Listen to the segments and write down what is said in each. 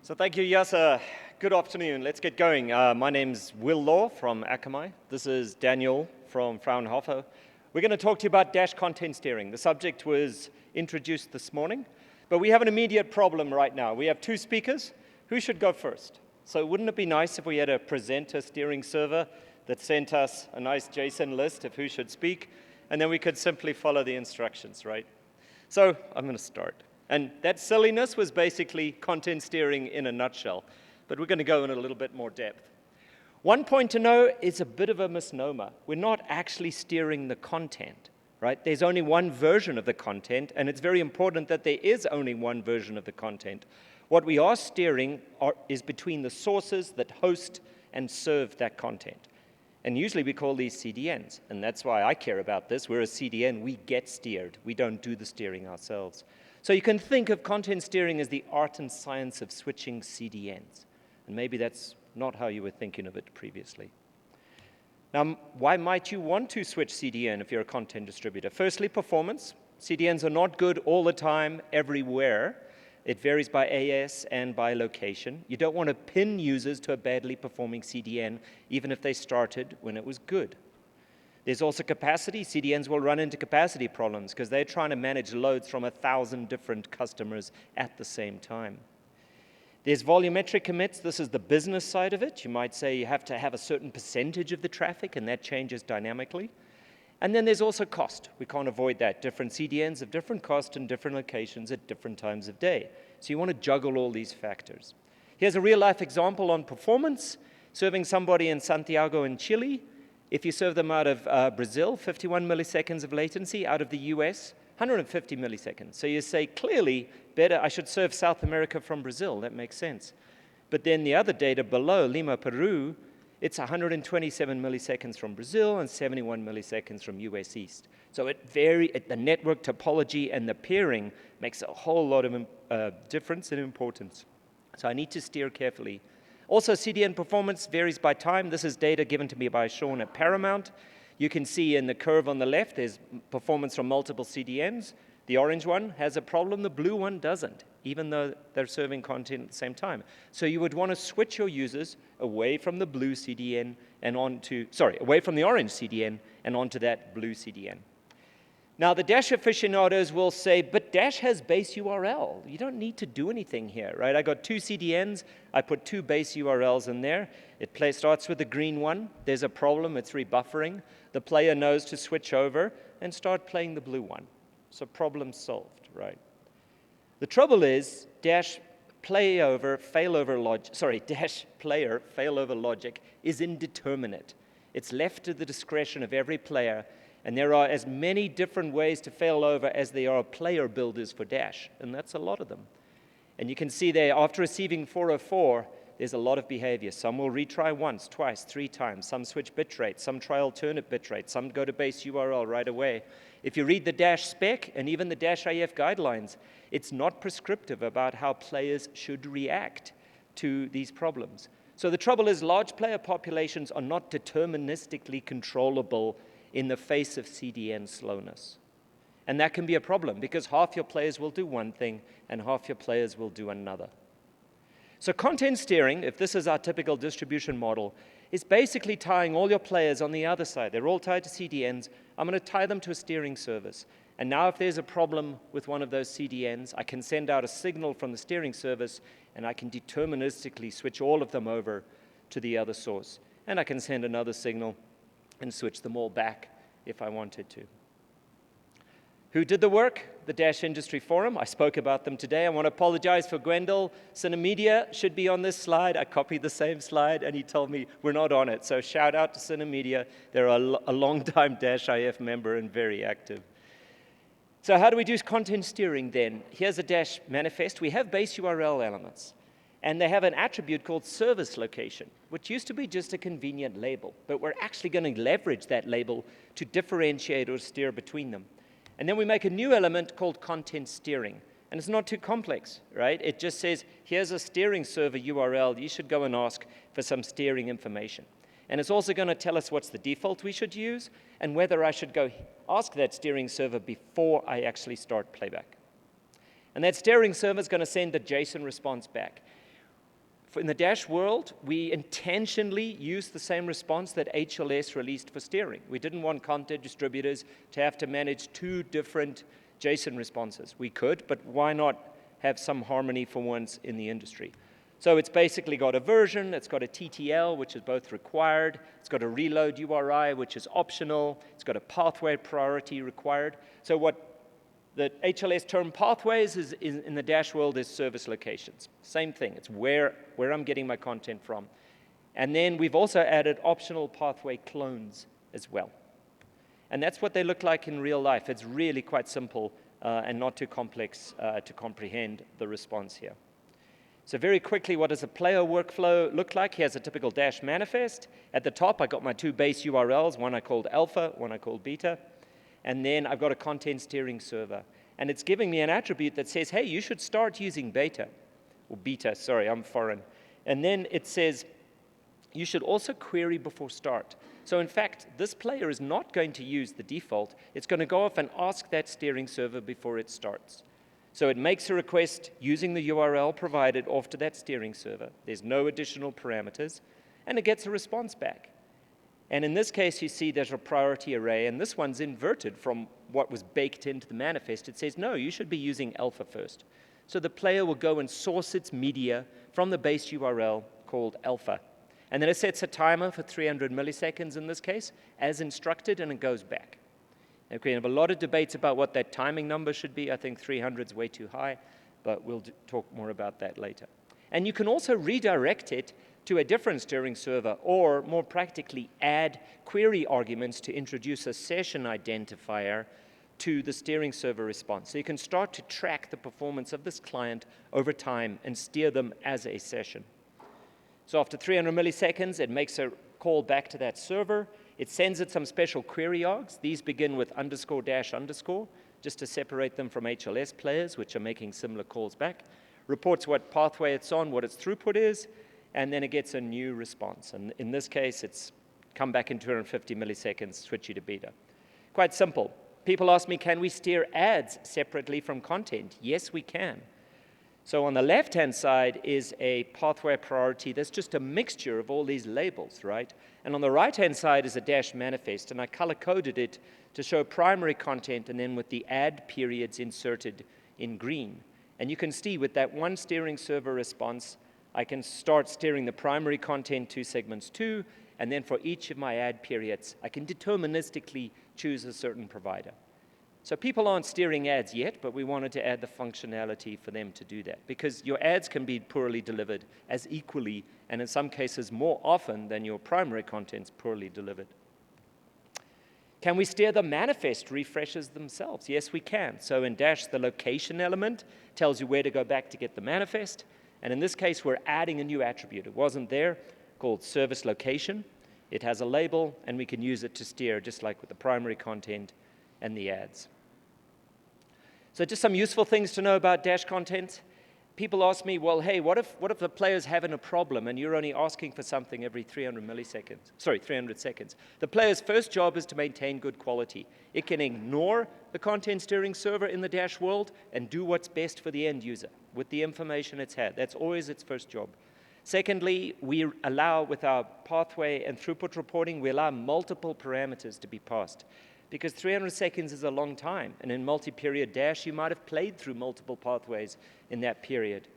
So thank you, Yasa. Good afternoon. Let's get going. My name's Will Law from Akamai. This is Daniel from Fraunhofer. We're going to talk to you about Dash content steering. The subject was introduced this morning, but we have an immediate problem right now. We have two speakers. Who should go first? So wouldn't it be nice if we had a presenter steering server that sent us a nice JSON list of who should speak, and then we could simply follow the instructions, right? So I'm going to start. And that silliness was basically content steering in a nutshell. But we're going to go in a little bit more depth. One point to know is a bit of a misnomer. We're not actually steering the content, right? There's only one version of the content, and it's very important that there is only one version of the content. What we are steering is between the sources that host and serve that content. And usually we call these CDNs, and that's why I care about this. We're a CDN. We get steered. We don't do the steering ourselves. So you can think of content steering as the art and science of switching CDNs. And maybe that's not how you were thinking of it previously. Now, why might you want to switch CDN if you're a content distributor? Firstly, performance. CDNs are not good all the time, everywhere. It varies by AS and by location. You don't want to pin users to a badly performing CDN, even if they started when it was good. There's also capacity. CDNs will run into capacity problems because they're trying to manage loads from 1,000 different customers at the same time. There's volumetric commits. This is the business side of it. You might say you have to have a certain percentage of the traffic, and that changes dynamically. And then there's also cost. We can't avoid that. Different CDNs have different cost in different locations at different times of day. So you want to juggle all these factors. Here's a real-life example on performance. Serving somebody in Santiago in Chile. If you serve them out of Brazil, 51 milliseconds of latency. Out of the US, 150 milliseconds. So you say, clearly, better, I should serve South America from Brazil. That makes sense. But then the other data below, Lima, Peru, it's 127 milliseconds from Brazil and 71 milliseconds from US East. So the network topology and the peering makes a whole lot of difference in importance. So I need to steer carefully. Also, CDN performance varies by time. This is data given to me by Sean at Paramount. You can see in the curve on the left, there's performance from multiple CDNs. The orange one has a problem, the blue one doesn't, even though they're serving content at the same time. So you would want to switch your users away from the blue CDN and away from the orange CDN and onto that blue CDN. Now, the Dash aficionados will say, but Dash has base URL. You don't need to do anything here, right? I got two CDNs. I put two base URLs in there. It starts with the green one. There's a problem. It's rebuffering. The player knows to switch over and start playing the blue one. So problem solved, right? The trouble is Dash player failover logic is indeterminate. It's left to the discretion of every player. And there are as many different ways to fail over as there are player builders for Dash, and that's a lot of them. And you can see there, after receiving 404, there's a lot of behavior. Some will retry once, twice, 3 times. Some switch bitrate. Some try alternate bitrate. Some go to base URL right away. If you read the Dash spec and even the Dash IF guidelines, it's not prescriptive about how players should react to these problems. So the trouble is large player populations are not deterministically controllable in the face of CDN slowness. And that can be a problem because half your players will do one thing and half your players will do another. So content steering, if this is our typical distribution model, is basically tying all your players on the other side. They're all tied to CDNs. I'm going to tie them to a steering service. And now if there's a problem with one of those CDNs, I can send out a signal from the steering service and I can deterministically switch all of them over to the other source. And I can send another signal and switch them all back if I wanted to. Who did the work? The Dash Industry Forum. I spoke about them today. I want to apologize for Gwendal. Cinemedia should be on this slide. I copied the same slide, and he told me we're not on it. So shout out to Cinemedia. They're a long-time Dash IF member and very active. So how do we do content steering then? Here's a Dash manifest. We have base URL elements. And they have an attribute called service location, which used to be just a convenient label. But we're actually going to leverage that label to differentiate or steer between them. And then we make a new element called content steering. And it's not too complex, right? It just says, here's a steering server URL. You should go and ask for some steering information. And it's also going to tell us what's the default we should use and whether I should go ask that steering server before I actually start playback. And that steering server is going to send a JSON response back. in the Dash world, we intentionally used the same response that HLS released for steering. We didn't want content distributors to have to manage two different JSON responses. We could, but why not have some harmony for once in the industry? So it's basically got a version, it's got a TTL, which is both required, it's got a reload URI, which is optional, it's got a pathway priority required. So what the HLS term pathways is in the Dash world is service locations. Same thing, it's where I'm getting my content from. And then we've also added optional pathway clones as well. And that's what they look like in real life. It's really quite simple and not too complex to comprehend the response here. So very quickly, what does a player workflow look like? Here's a typical Dash manifest. At the top, I got my two base URLs, one I called alpha, one I called beta. And then I've got a content steering server. And it's giving me an attribute that says, hey, you should start using beta. Or beta, sorry, I'm foreign. And then it says, you should also query before start. So in fact, this player is not going to use the default. It's going to go off and ask that steering server before it starts. So it makes a request using the URL provided off to that steering server. There's no additional parameters. And it gets a response back. And in this case, you see there's a priority array, and this one's inverted from what was baked into the manifest. It says, no, you should be using alpha first. So the player will go and source its media from the base URL called alpha. And then it sets a timer for 300 milliseconds in this case, as instructed, and it goes back. Okay, we have a lot of debates about what that timing number should be. I think 300 is way too high, but we'll talk more about that later. And you can also redirect it to a different steering server, or more practically, add query arguments to introduce a session identifier to the steering server response. So you can start to track the performance of this client over time and steer them as a session. So after 300 milliseconds, it makes a call back to that server. It sends it some special query args. These begin with __ just to separate them from HLS players, which are making similar calls back. Reports what pathway it's on, what its throughput is, and then it gets a new response. And in this case, it's come back in 250 milliseconds, switch you to beta. Quite simple. People ask me, can we steer ads separately from content? Yes, we can. So on the left-hand side is a pathway priority. That's just a mixture of all these labels, right? And on the right-hand side is a Dash manifest, and I color-coded it to show primary content and then with the ad periods inserted in green. And you can see with that one steering server response, I can start steering the primary content to segments 2, and then for each of my ad periods, I can deterministically choose a certain provider. So people aren't steering ads yet, but we wanted to add the functionality for them to do that, because your ads can be poorly delivered as equally, and in some cases more often than your primary content's poorly delivered. Can we steer the manifest refreshes themselves? Yes, we can. So in Dash, the location element tells you where to go back to get the manifest. And in this case, we're adding a new attribute. It wasn't there, called service location. It has a label, and we can use it to steer, just like with the primary content and the ads. So just some useful things to know about Dash content. People ask me, well, hey, what if the player's having a problem and you're only asking for something every 300 seconds? The player's first job is to maintain good quality. It can ignore the content steering server in the Dash world and do what's best for the end user with the information it's had. That's always its first job. Secondly, we allow, with our pathway and throughput reporting, we allow multiple parameters to be passed. Because 300 seconds is a long time, and in multi-period Dash, you might have played through multiple pathways in that period.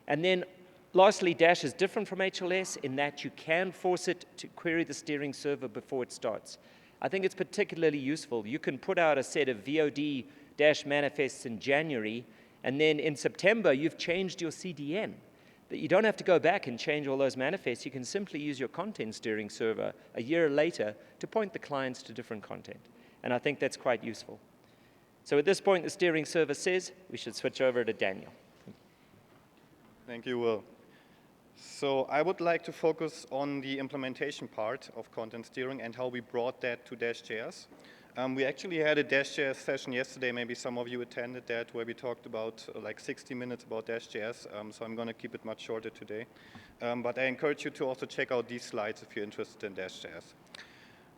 And then, lastly, Dash is different from HLS in that you can force it to query the steering server before it starts. I think it's particularly useful. You can put out a set of VOD Dash manifests in January, and then in September, you've changed your CDN. But you don't have to go back and change all those manifests. You can simply use your content steering server a year later to point the clients to different content. And I think that's quite useful. So at this point, the steering server says we should switch over to Daniel. Thank you, Will. So I would like to focus on the implementation part of content steering and how we brought that to Dash.js. We actually had a Dash.js session yesterday, maybe some of you attended that, where we talked about like 60 minutes about Dash.js, so I'm going to keep it much shorter today. But I encourage you to also check out these slides if you're interested in Dash.js.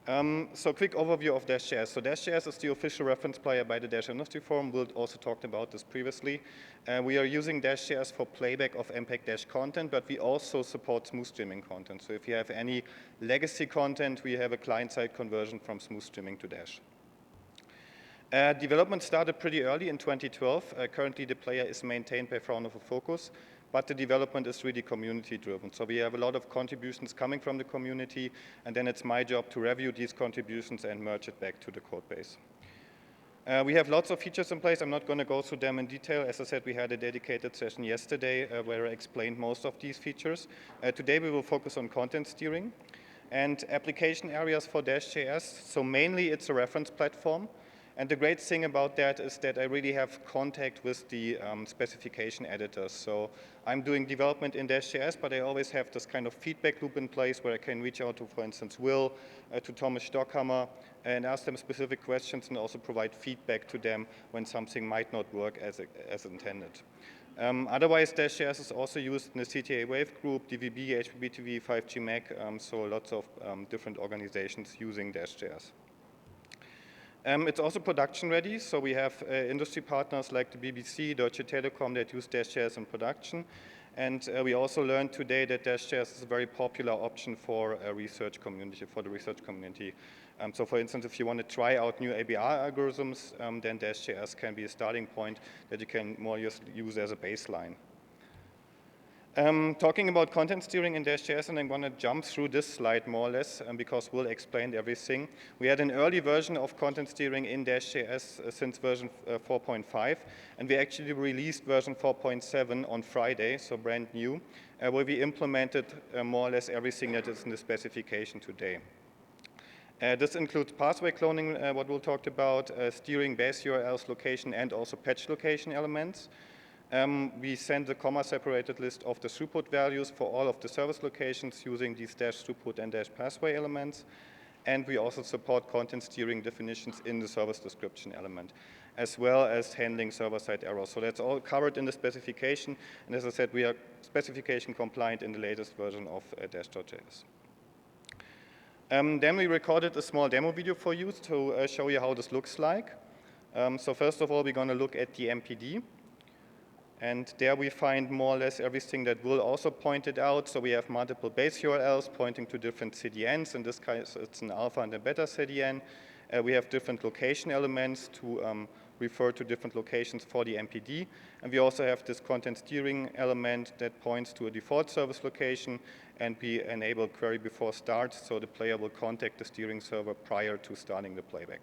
So quick overview of Dash.js. So Dash.js is the official reference player by the Dash Industry Forum. Will also talked about this previously. We are using Dash.js for playback of MPEG Dash content, but we also support smooth streaming content. So if you have any legacy content, we have a client-side conversion from smooth streaming to Dash. Development started pretty early in 2012. Currently, the player is maintained by Fraunhofer Focus, but the development is really community-driven. So we have a lot of contributions coming from the community, and then it's my job to review these contributions and merge it back to the code base. We have lots of features in place. I'm not going to go through them in detail. As I said, we had a dedicated session yesterday where I explained most of these features. Today, we will focus on content steering and application areas for Dash.js. So mainly, it's a reference platform. And the great thing about that is that I really have contact with the specification editors. So I'm doing development in Dash.js, but I always have this kind of feedback loop in place where I can reach out to, for instance, Will, to Thomas Stockhammer, and ask them specific questions and also provide feedback to them when something might not work as intended. Otherwise, Dash.js is also used in the CTA Wave group, DVB, HBBTV, 5G Mac, so lots of different organizations using Dash.js. It's also production ready, so we have industry partners like the BBC, Deutsche Telekom that use Dash.js in production. And we also learned today that Dash.js is a very popular option for the research community. So for instance, if you want to try out new ABR algorithms, then Dash.js can be a starting point that you can more use as a baseline. Talking about content steering in Dash.js, and I'm going to jump through this slide more or less because Will explained everything. We had an early version of content steering in Dash.js since version 4.5, and we actually released version 4.7 on Friday, so brand new, where we implemented more or less everything that is in the specification today. This includes pathway cloning, what Will talked about, steering base URLs, location, and also patch location elements. We send a comma-separated list of the throughput values for all of the service locations using these dash throughput and dash pathway elements. And we also support content steering definitions in the service description element, as well as handling server-side errors. So that's all covered in the specification. And as I said, we are specification compliant in the latest version of Dash.js. Then we recorded a small demo video for you to show you how this looks like. So first of all, we're going to look at the MPD. And there we find more or less everything that Will also pointed out. So we have multiple base URLs pointing to different CDNs. In this case, it's an alpha and a beta CDN. We have different location elements to refer to different locations for the MPD. And we also have this content steering element that points to a default service location. And we enable query before start, so the player will contact the steering server prior to starting the playback.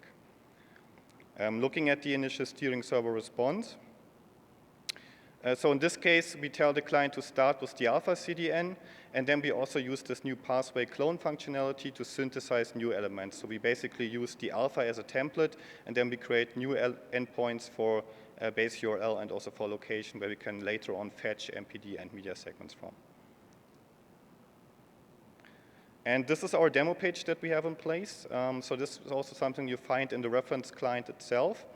Looking at the initial steering server response. So in this case, we tell the client to start with the alpha CDN, and then we also use this new pathway clone functionality to synthesize new elements. So we basically use the alpha as a template, and then we create new endpoints for base URL and also for location, where we can later on fetch MPD and media segments from. And this is our demo page that we have in place. So this is also something you find in the reference client itself.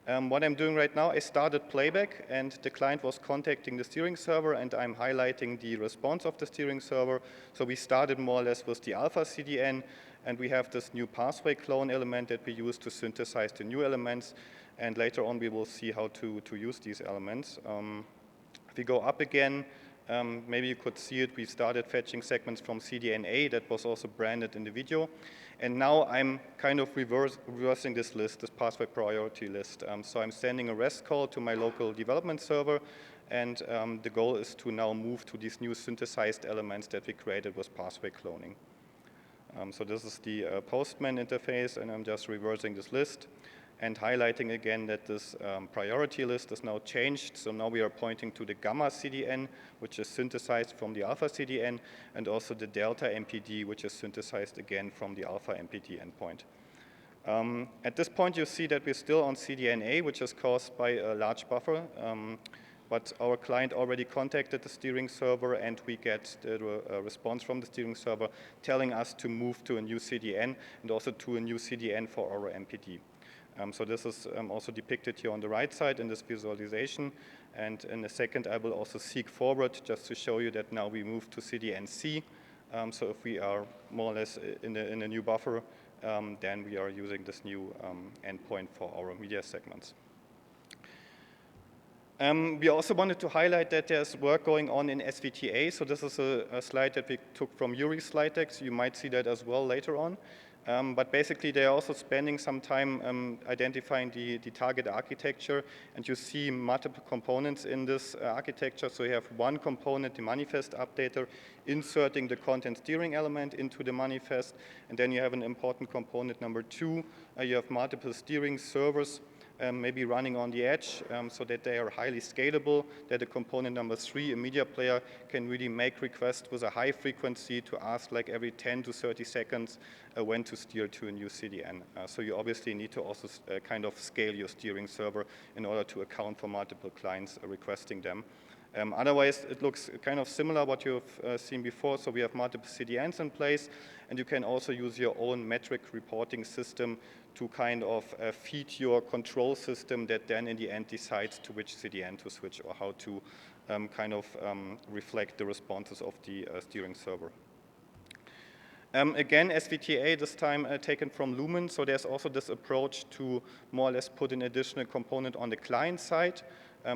What I'm doing right now, I started playback, and the client was contacting the steering server, and I'm highlighting the response of the steering server. So we started more or less with the alpha CDN, and we have this new pathway clone element that we use to synthesize the new elements. And later on, we will see how to use these elements. If we go up again, maybe you could see it. We started fetching segments from CDNA that was also branded in the video. And now I'm kind of reversing this list, this pathway priority list. So I'm sending a REST call to my local development server. And the goal is to now move to these new synthesized elements that we created with pathway cloning. So this is the Postman interface, and I'm just reversing this list and highlighting again that this priority list is now changed. So now we are pointing to the gamma CDN, which is synthesized from the alpha CDN, and also the delta MPD, which is synthesized again from the alpha MPD endpoint. At this point, you see that we're still on CDNA, which is caused by a large buffer. But our client already contacted the steering server, and we get the response from the steering server telling us to move to a new CDN and also to a new CDN for our MPD. So this is also depicted here on the right side in this visualization. And in a second, I will also seek forward just to show you that now we move to CDNC. So if we are more or less in a new buffer, then we are using this new endpoint for our media segments. We also wanted to highlight that there's work going on in SVTA. So this is a slide that we took from Yuri's slide deck. So you might see that as well later on. But basically, they're also spending some time identifying the target architecture. And you see multiple components in this architecture. So you have one component, the manifest updater, inserting the content steering element into the manifest. And then you have an important component number 2. You have multiple steering servers maybe running on the edge so that they are highly scalable, that the component number 3, a media player, can really make requests with a high frequency to ask like every 10 to 30 seconds when to steer to a new CDN. So you obviously need to also kind of scale your steering server in order to account for multiple clients requesting them. Otherwise, it looks kind of similar what you've seen before. So we have multiple CDNs in place, and you can also use your own metric reporting system to kind of feed your control system that then in the end decides to which CDN to switch or how to kind of reflect the responses of the steering server. Again, SVTA this time taken from Lumen, so there's also this approach to more or less put an additional component on the client side.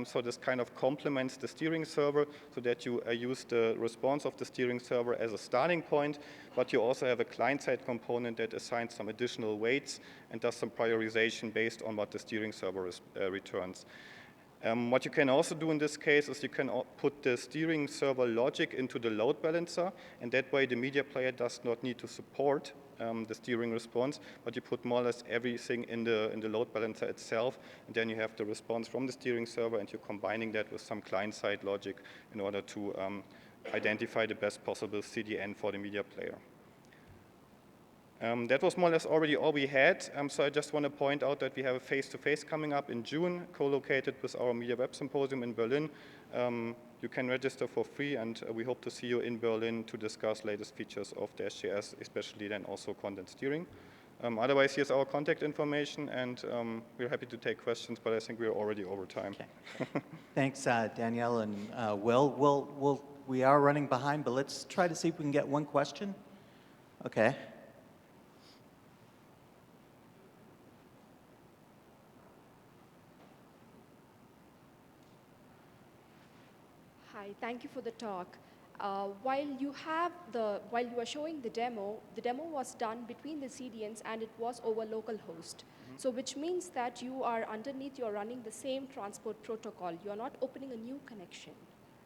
So this kind of complements the steering server so that you use the response of the steering server as a starting point, but you also have a client-side component that assigns some additional weights and does some prioritization based on what the steering server returns. What you can also do in this case is you can put the steering server logic into the load balancer, and that way the media player does not need to support the steering response, but you put more or less everything in the load balancer itself, and then you have the response from the steering server, and you're combining that with some client-side logic in order to identify the best possible CDN for the media player. That was more or less already all we had, so I just want to point out that we have a face-to-face coming up in June, co-located with our Media Web Symposium in Berlin. You can register for free, and we hope to see you in Berlin to discuss latest features of Dash.js, especially then also content steering. Otherwise, here's our contact information, and we're happy to take questions, but I think we're already over time. Okay. Thanks, Danielle and Will. We are running behind, but let's try to see if we can get one question. Okay. Hi, thank you for the talk. While you are showing the demo was done between the CDNs and it was over localhost. Mm-hmm. So which means that you are underneath, you're running the same transport protocol. You're not opening a new connection,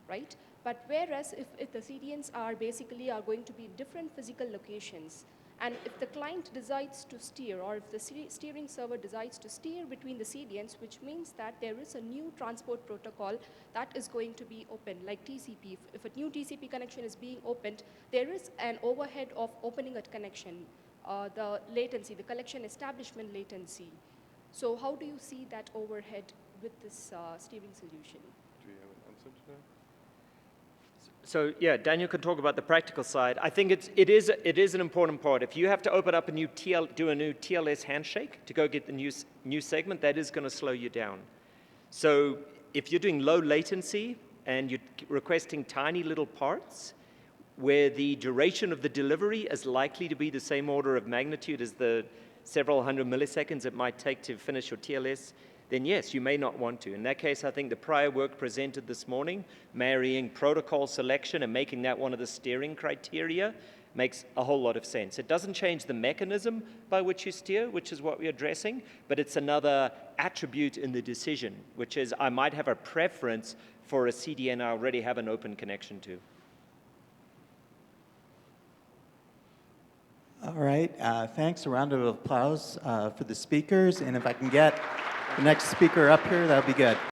right? But whereas if the CDNs are going to be different physical locations, and if the client decides to steer, or if the steering server decides to steer between the CDNs, which means that there is a new transport protocol that is going to be open, like TCP. If a new TCP connection is being opened, there is an overhead of opening a connection, the latency, the collection establishment latency. So how do you see that overhead with this steering solution? Do you have an answer to that? So yeah, Daniel can talk about the practical side. I think it is an important part. If you have to open up do a new TLS handshake to go get the new segment, that is going to slow you down. So if you're doing low latency and you're requesting tiny little parts where the duration of the delivery is likely to be the same order of magnitude as the several hundred milliseconds it might take to finish your TLS, then yes, you may not want to. In that case, I think the prior work presented this morning, marrying protocol selection and making that one of the steering criteria, makes a whole lot of sense. It doesn't change the mechanism by which you steer, which is what we're addressing, but it's another attribute in the decision, which is I might have a preference for a CDN I already have an open connection to. All right, thanks. A round of applause for the speakers, and if I can get the next speaker up here, that would be good.